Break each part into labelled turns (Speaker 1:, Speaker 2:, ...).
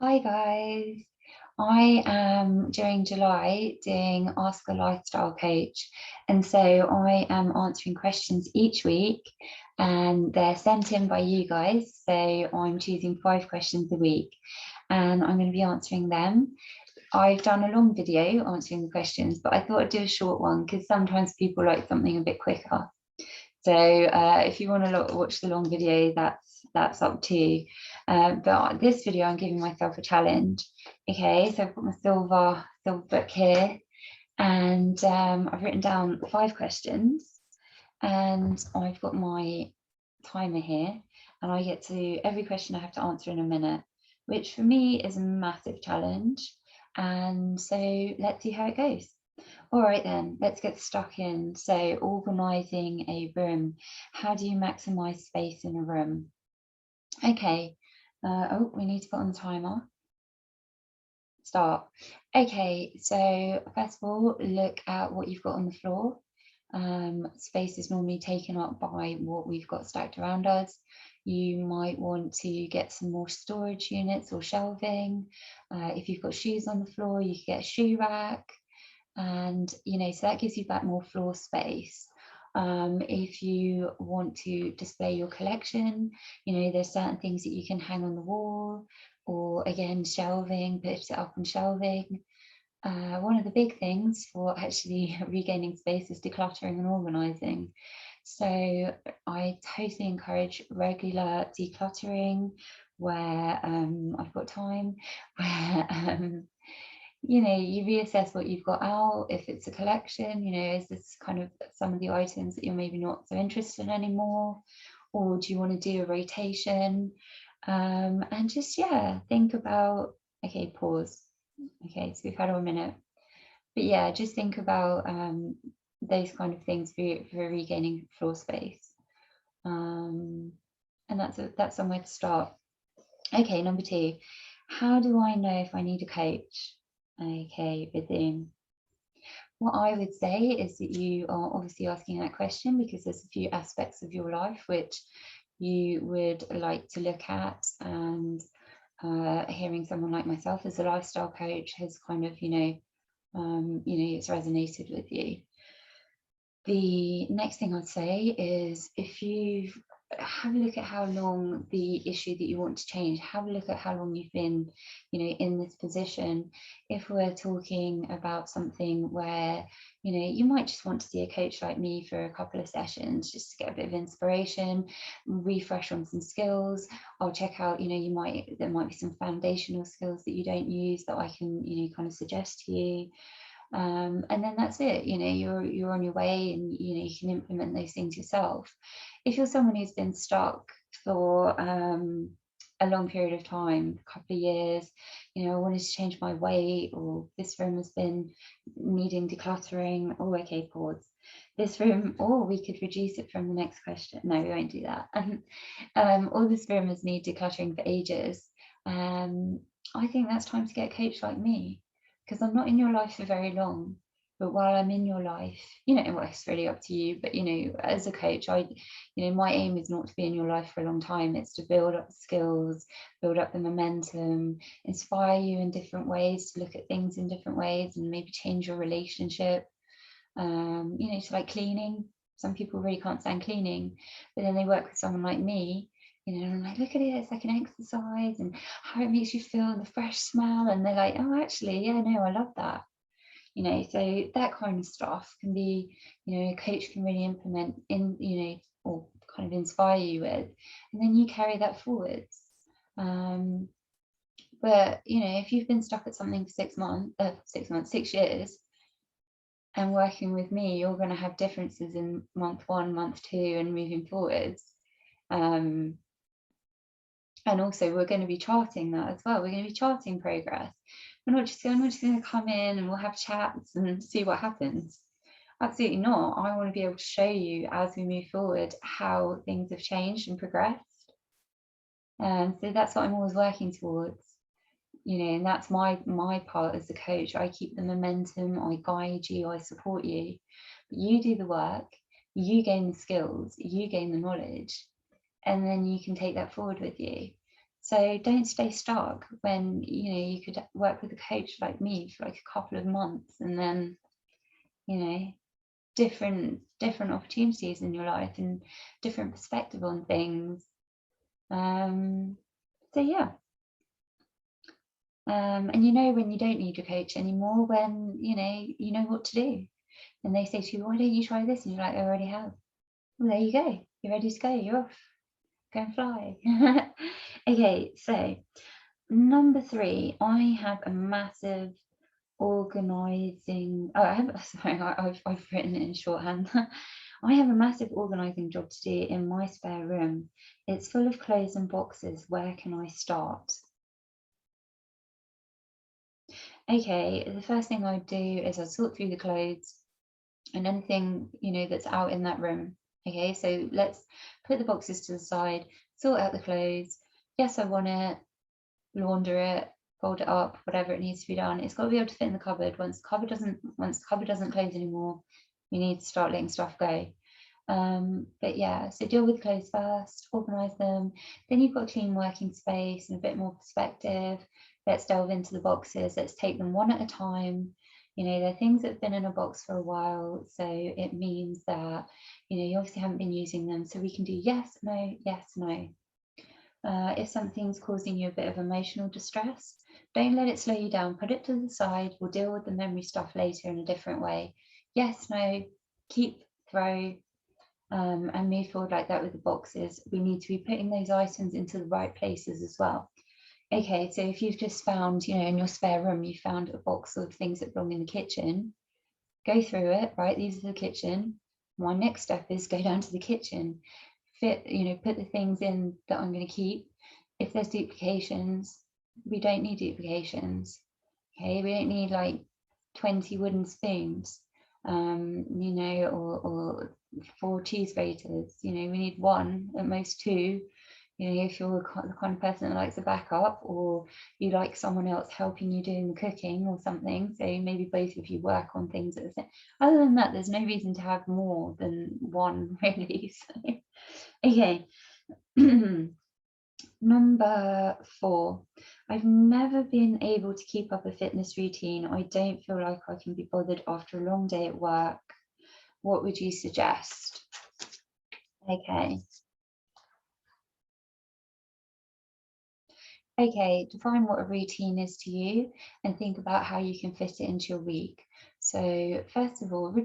Speaker 1: Hi guys, I am during July doing Ask a Lifestyle Coach, and so I am answering questions each week and they're sent in by you guys. So I'm choosing 5 questions a week and I'm going to be answering them. I've done a long video answering the questions, but I thought I'd do a short one because sometimes people like something a bit quicker. So if you want to watch the long video, that's up to you. But this video, I'm giving myself a challenge. Okay, so I've got my silver book here, and I've written down 5 questions, and I've got my timer here, and I get to every question I have to answer in a minute, which for me is a massive challenge. And so let's see how it goes. All right then, let's get stuck in. So organising a room. How do you maximise space in a room? Okay. Oh, we need to put on the timer. Start. Okay, so first of all, look at what you've got on the floor. Space is normally taken up by what we've got stacked around us. You might want to get some more storage units or shelving. If you've got shoes on the floor, you can get a shoe rack. And so that gives you back more floor space. If you want to display your collection, there's certain things that you can hang on the wall, or again shelving, put it up on shelving. One of the big things for actually regaining space is decluttering and organising. So I totally encourage regular decluttering where I've got time, where you reassess what you've got out. If it's a collection, is this kind of some of the items that you're maybe not so interested in anymore, or do you want to do a rotation? And just think about, okay, pause. Okay, so we've had 1 minute, but yeah, just think about those kind of things for regaining floor space. And that's somewhere to start. Okay, number 2, how do I know if I need a coach? Okay, within. What I would say is that you are obviously asking that question because there's a few aspects of your life which you would like to look at, and hearing someone like myself as a lifestyle coach has kind of, it's resonated with you. The next thing I'd say is, if you have a look at how long the issue that you want to change, have a look at how long you've been, in this position. If we're talking about something where, you might just want to see a coach like me for a couple of sessions just to get a bit of inspiration, refresh on some skills. I'll check out, there might be some foundational skills that you don't use that I can, kind of suggest to you. And then that's it. You're on your way, and you can implement those things yourself. If you're someone who's been stuck for a long period of time, a couple of years, I wanted to change my weight, or this room has been needing decluttering. Oh, okay, pause. This room, or we could reduce it from the next question. No, we won't do that. All this room has needed decluttering for ages. I think that's time to get a coach like me, because I'm not in your life for very long. But while I'm in your life, well, it's really up to you. But as a coach, my aim is not to be in your life for a long time. It's to build up skills, build up the momentum, inspire you in different ways, to look at things in different ways, and maybe change your relationship. So like cleaning. Some people really can't stand cleaning, but then they work with someone like me, and I'm like, look at it, it's like an exercise, and how it makes you feel, and the fresh smell, and they're like, oh, actually, yeah, no, I love that. So that kind of stuff can be, a coach can really implement in, or kind of inspire you with, and then you carry that forwards. But if you've been stuck at something for 6 years, and working with me, you're going to have differences in month 1, month 2, and moving forwards. And also, we're going to be charting that as well. We're going to be charting progress. I'm not just going to come in and we'll have chats and see what happens. Absolutely not. I want to be able to show you as we move forward how things have changed and progressed. So that's what I'm always working towards. And that's my part as a coach. I keep the momentum, I guide you, I support you. But you do the work, you gain the skills, you gain the knowledge, and then you can take that forward with you. So don't stay stuck when, you know, you could work with a coach like me for like a couple of months, and then, you know, different opportunities in your life and different perspective on things. So yeah. And you know when you don't need your coach anymore, when you know what to do. And they say to you, why don't you try this? And you're like, I already have. Well, there you go. You're ready to go. You're off. Go and fly. Okay, so number 3, I have a massive organising. Oh, I have. Sorry, I've written it in shorthand. I have a massive organising job to do in my spare room. It's full of clothes and boxes. Where can I start? Okay, the first thing I'd do is I'd sort through the clothes and anything, you know, that's out in that room. Okay, so let's put the boxes to the side, sort out the clothes. Yes, I want it, launder it, fold it up, whatever it needs to be done. It's got to be able to fit in the cupboard. Once the cupboard doesn't close anymore, you need to start letting stuff go. But yeah, so deal with the clothes first, organise them. Then you've got a clean working space and a bit more perspective. Let's delve into the boxes. Let's take them one at a time. You know, they're things that have been in a box for a while, so it means that, you know, you obviously haven't been using them. So we can do yes, no, yes, no. If something's causing you a bit of emotional distress, don't let it slow you down. Put it to the side. We'll deal with the memory stuff later in a different way. Yes, no, keep, throw, and move forward like that with the boxes. We need to be putting those items into the right places as well. Okay, so if you've just found, you know, in your spare room, you found a box of things that belong in the kitchen, go through it, right? These are the kitchen. My next step is go down to the kitchen, put the things in that I'm going to keep. If there's duplications, we don't need duplications. Okay, we don't need like 20 wooden spoons, you know, or 4 cheese graters. You know, we need 1, at most 2. You know, if you're the kind of person that likes a backup, or you like someone else helping you doing the cooking or something, so maybe both of you work on things at the same. Other than that, there's no reason to have more than 1, really. So, okay. Number 4, I've never been able to keep up a fitness routine. I don't feel like I can be bothered after a long day at work. What would you suggest? Okay. Okay, define what a routine is to you and think about how you can fit it into your week. So first of all,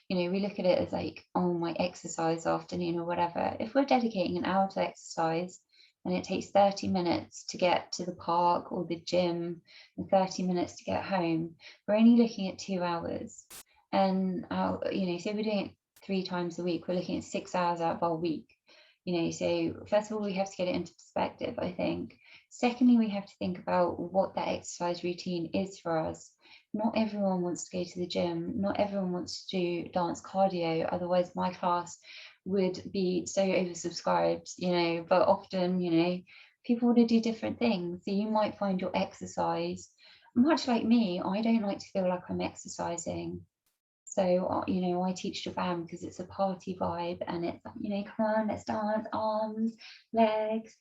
Speaker 1: you know, we look at it as like, oh, my exercise afternoon or whatever. If we're dedicating an hour to exercise and it takes 30 minutes to get to the park or the gym and 30 minutes to get home, we're only looking at 2 hours. And you know, so we're doing it 3 times a week, we're looking at 6 hours out of our week. You know, so first of all, we have to get it into perspective, I think. Secondly, we have to think about what that exercise routine is for us. Not everyone wants to go to the gym. Not everyone wants to do dance cardio. Otherwise, my class would be so oversubscribed, you know, but often, you know, people want to do different things. So you might find your exercise, much like me, I don't like to feel like I'm exercising. So, you know, I teach Japan because it's a party vibe and it's, you know, come on, let's dance, arms, legs,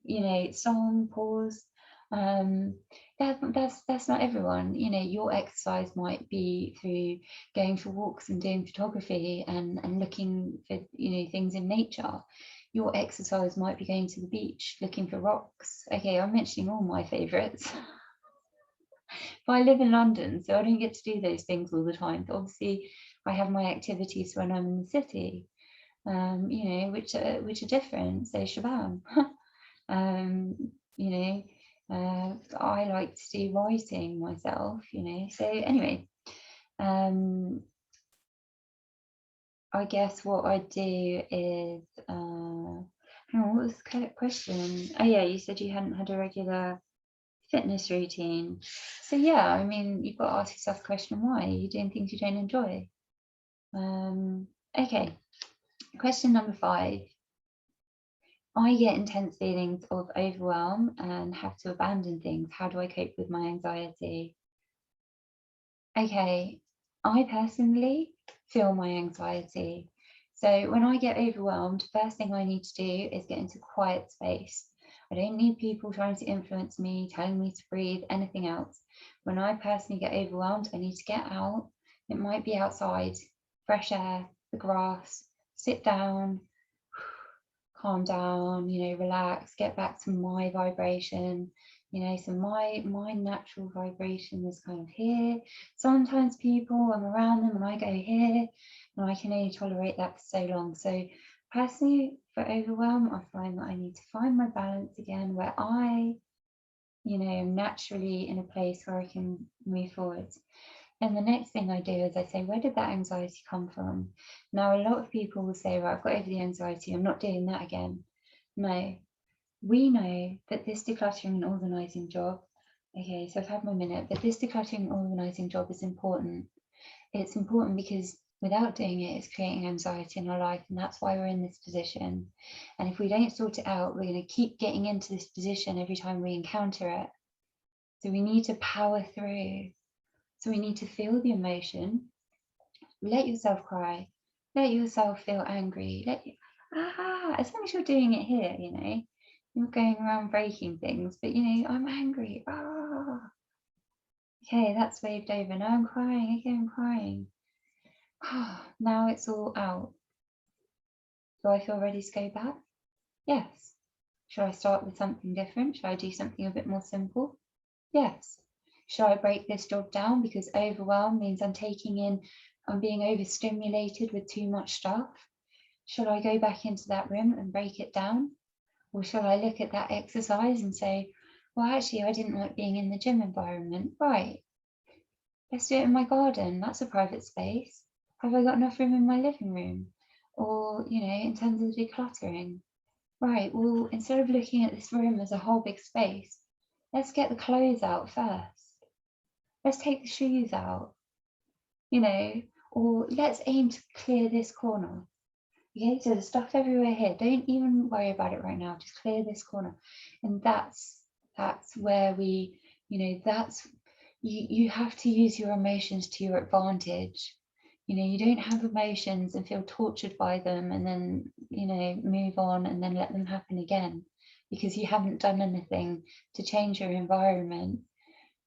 Speaker 1: you know, song, pause. That's not everyone. You know, your exercise might be through going for walks and doing photography and looking for, you know, things in nature. Your exercise might be going to the beach, looking for rocks. Okay, I'm mentioning all my favorites. But I live in London, so I don't get to do those things all the time. But obviously, I have my activities when I'm in the city, you know, which are different. So shabam. You know, I like to do writing myself, you know. So anyway, I guess what I do is, hang on, what was the question? Oh yeah, you said you hadn't had a regular fitness routine. So yeah, I mean, you've got to ask yourself the question, why are you doing things you don't enjoy? Okay, question number 5. I get intense feelings of overwhelm and have to abandon things. How do I cope with my anxiety? Okay, I personally feel my anxiety. So when I get overwhelmed, first thing I need to do is get into quiet space. I don't need people trying to influence me, telling me to breathe, anything else. When I personally get overwhelmed, I need to get out. It might be outside, fresh air, the grass, sit down, calm down, relax, get back to my vibration. So my natural vibration is kind of here. Sometimes people, I'm around them and I go here, and I can only tolerate that for so long. So personally, for overwhelm, I find that I need to find my balance again, where I, am naturally in a place where I can move forward. And the next thing I do is I say, where did that anxiety come from? Now, a lot of people will say, right, I've got over the anxiety, I'm not doing that again. No, we know that this decluttering and organising job, okay, so I've had my minute, but this decluttering and organising job is important. It's important because without doing it, it's creating anxiety in our life, and that's why we're in this position. And if we don't sort it out, we're going to keep getting into this position every time we encounter it. So we need to power through. So we need to feel the emotion, let yourself cry, let yourself feel angry, as long as you're doing it here, you're going around breaking things, but I'm angry, okay, that's waved over. Now I'm crying, okay, I'm crying. Now it's all out. Do I feel ready to go back? Yes. Should I start with something different? Should I do something a bit more simple? Yes. Should I break this job down, because overwhelm means I'm being overstimulated with too much stuff? Should I go back into that room and break it down? Or should I look at that exercise and say, well, actually, I didn't like being in the gym environment. Right. Let's do it in my garden. That's a private space. Have I got enough room in my living room? Or, in terms of decluttering. Right. Well, instead of looking at this room as a whole big space, let's get the clothes out first. Let's take the shoes out, or let's aim to clear this corner. Okay, so there's stuff everywhere here. Don't even worry about it right now. Just clear this corner. And that's where we, you have to use your emotions to your advantage. You don't have emotions and feel tortured by them and then, move on and then let them happen again, because you haven't done anything to change your environment.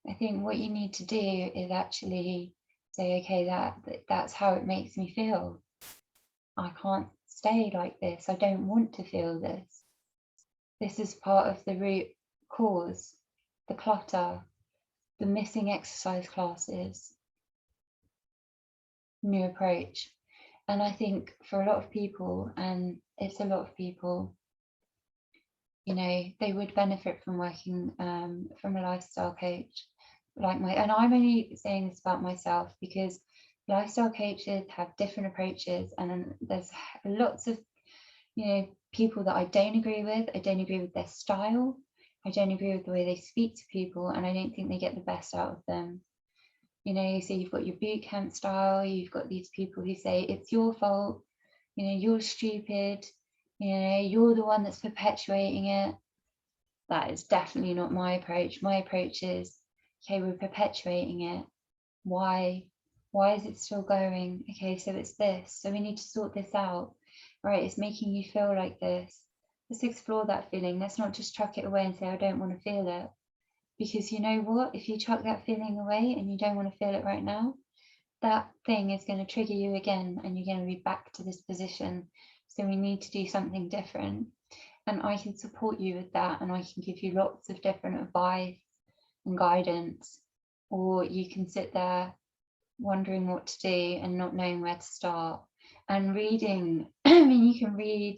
Speaker 1: I think what you need to do is actually say, okay, that's how it makes me feel. I can't stay like this. I don't want to feel this. This is part of the root cause, the clutter, the missing exercise classes, new approach. And I think for a lot of people, and it's a lot of people, they would benefit from working from a lifestyle coach and I'm only saying this about myself because lifestyle coaches have different approaches, and there's lots of people that I don't agree with. I don't agree with their style. I don't agree with the way they speak to people, and I don't think they get the best out of them. So you've got your boot camp style, you've got these people who say it's your fault, you're stupid, you're the one that's perpetuating it. That is definitely not my approach. My approach is, okay, we're perpetuating it. Why is it still going? Okay, so it's this, so we need to sort this out. Right, it's making you feel like this. Let's explore that feeling. Let's not just chuck it away and say I don't want to feel it, because you know what, if you chuck that feeling away and you don't want to feel it right now, that thing is going to trigger you again and you're going to be back to this position. So we need to do something different, and I can support you with that, and I can give you lots of different advice and guidance, or you can sit there wondering what to do and not knowing where to start. And reading, I mean, you can read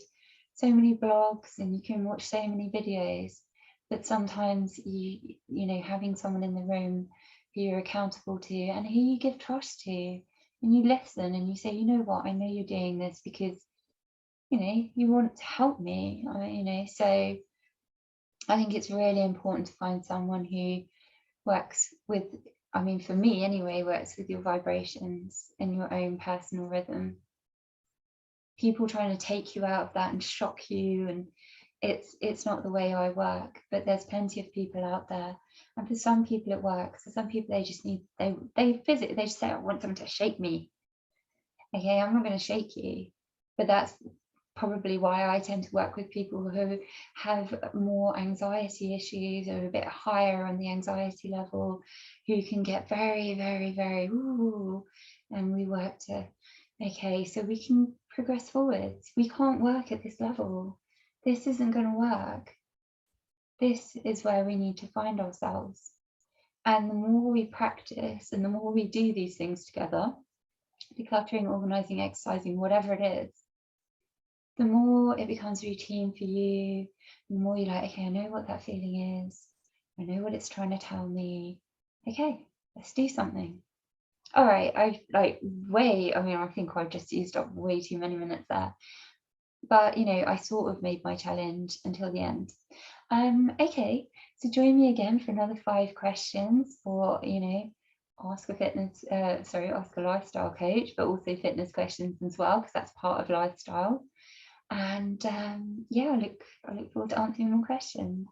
Speaker 1: so many blogs and you can watch so many videos, but sometimes having someone in the room who you're accountable to and who you give trust to, and you listen and you say, you know what, I know you're doing this because you want to help me, so I think it's really important to find someone who works with, I mean, for me anyway, works with your vibrations and your own personal rhythm. People trying to take you out of that and shock you, and it's not the way I work. But there's plenty of people out there, and for some people it works. For some people, they just need, they physically, they just say, I want someone to shake me. Okay, I'm not going to shake you, but that's probably why I tend to work with people who have more anxiety issues or a bit higher on the anxiety level, who can get very, very, very, ooh, and we work to, okay, so we can progress forwards. We can't work at this level. This isn't going to work. This is where we need to find ourselves. And the more we practice and the more we do these things together, decluttering, organising, exercising, whatever it is, the more it becomes routine for you, the more you're like, okay, I know what that feeling is. I know what it's trying to tell me. Okay, let's do something. All right, I think I've just used up way too many minutes there. But, I sort of made my challenge until the end. Okay, so join me again for another 5 questions for, ask a lifestyle coach, but also fitness questions as well, because that's part of lifestyle. And yeah, I look forward to answering more questions.